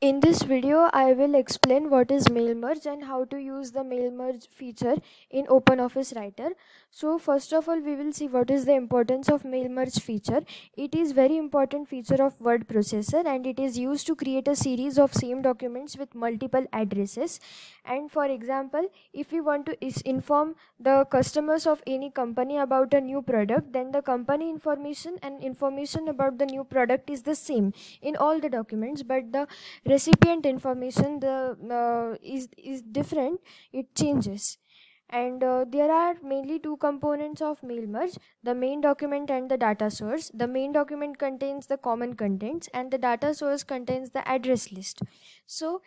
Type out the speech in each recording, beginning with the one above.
In this video, I will explain what is mail merge and how to use the mail merge feature in OpenOffice Writer. So first of all, we will see what is the importance of mail merge feature. It is very important feature of word processor and it is used to create a series of same documents with multiple addresses. And for example, if we want to inform the customers of any company about a new product, then the company information and information about the new product is the same in all the documents, but the recipient information is different. It changes. And there are mainly two components of mail merge: the main document and the data source. The main document contains the common contents and the data source contains the address list. So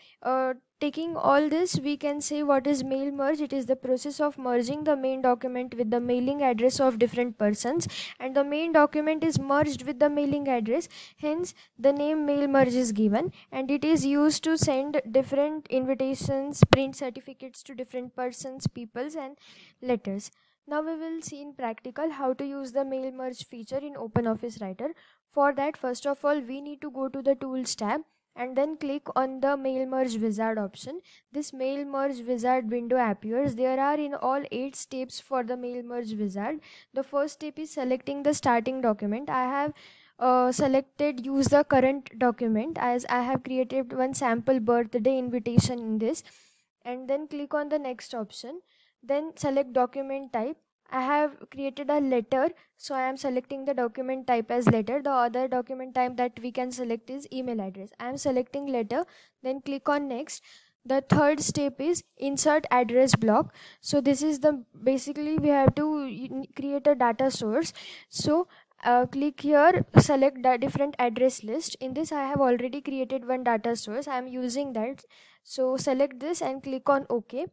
taking all this, we can say what is mail merge. It is the process of merging the main document with the mailing address of different persons, and the main document is merged with the mailing address, hence the name mail merge is given. And it is used to send different invitations, print certificates to different persons, peoples and letters. Now we will see in practical how to use the mail merge feature in OpenOffice Writer. For that, first of all, we need to go to the Tools tab and then click on the mail merge wizard option. This mail merge wizard window appears. There are in all 8 steps for the mail merge wizard. The first step is selecting the starting document. I have selected use the current document as I have created one sample birthday invitation in this. And then click on the next option. Then select document type. I have created a letter, so I am selecting the document type as letter. The other document type that we can select is email address. I am selecting letter, then click on next. The third step is insert address block. So this is the basically we have to create a data source. So click here, select the different address list. In this I have already created one data source. I am using that. So select this and click on OK.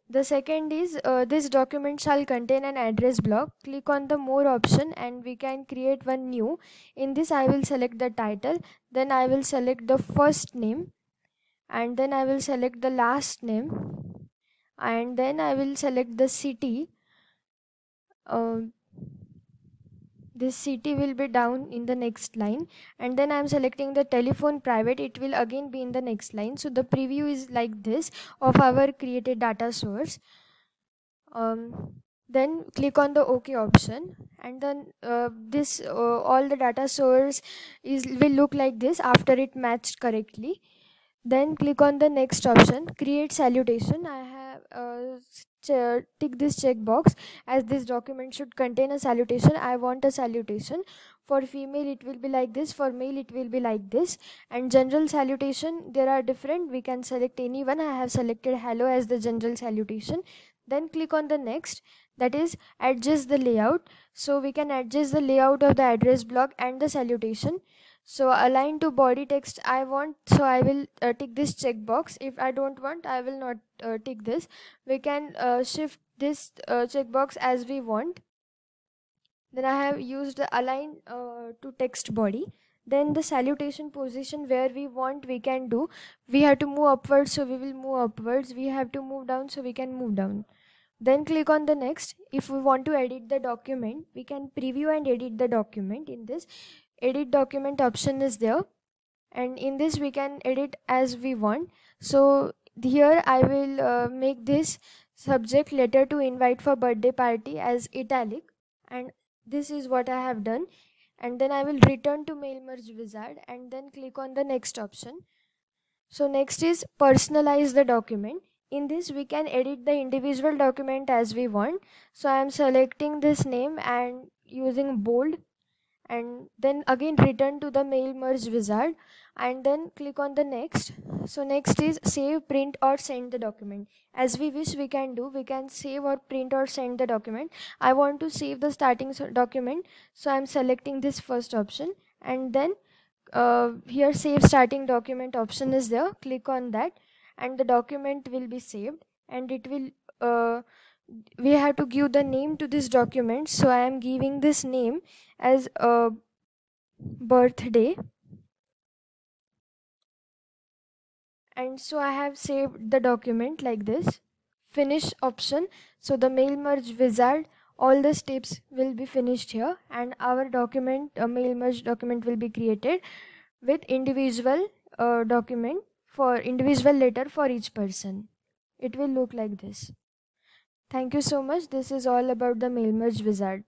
The second is this document shall contain an address block. Click on the more option and we can create one new. In this I will select the title, then I will select the first name, and then I will select the last name, and then I will select the city. This city will be down in the next line, and then I am selecting the telephone private. It will again be in the next line. So the preview is like this of our created data source. Then click on the OK option, and then this all the data source will look like this after it matched correctly. Then click on the next option, create salutation. I have tick this checkbox as this document should contain a salutation. I want a salutation. For female it will be like this, for male it will be like this. And general salutation, there are different, we can select any one. I have selected hello as the general salutation. Then click on the next, that is adjust the layout. So we can adjust the layout of the address block and the salutation. So align to body text I want, so I will tick this checkbox. If I don't want, I will not tick this. We can shift this checkbox as we want. Then I have used the align to text body. Then the salutation position where we want, we can do. We have to move upwards, so we will move upwards. We have to move down, so we can move down. Then click on the next. If we want to edit the document, we can preview and edit the document. In this, edit document option is there, and in this we can edit as we want. So here I will make this subject letter to invite for birthday party as italic, and this is what I have done. And then I will return to mail merge wizard and then click on the next option. So next is personalize the document. In this we can edit the individual document as we want. So I am selecting this name and using bold, and then again return to the mail merge wizard and then click on the next. So next is save, print or send the document. As we wish we can do, we can save or print or send the document. I want to save the starting document, so I'm selecting this first option, and then here save starting document option is there. Click on that and the document will be saved, and it will we have to give the name to this document. So I am giving this name as a birthday, and so I have saved the document like this. Finish option. So the mail merge wizard, all the steps will be finished here, and our document, a mail merge document will be created with individual document for individual letter for each person. It will look like this. Thank you so much. This is all about the mail merge wizard.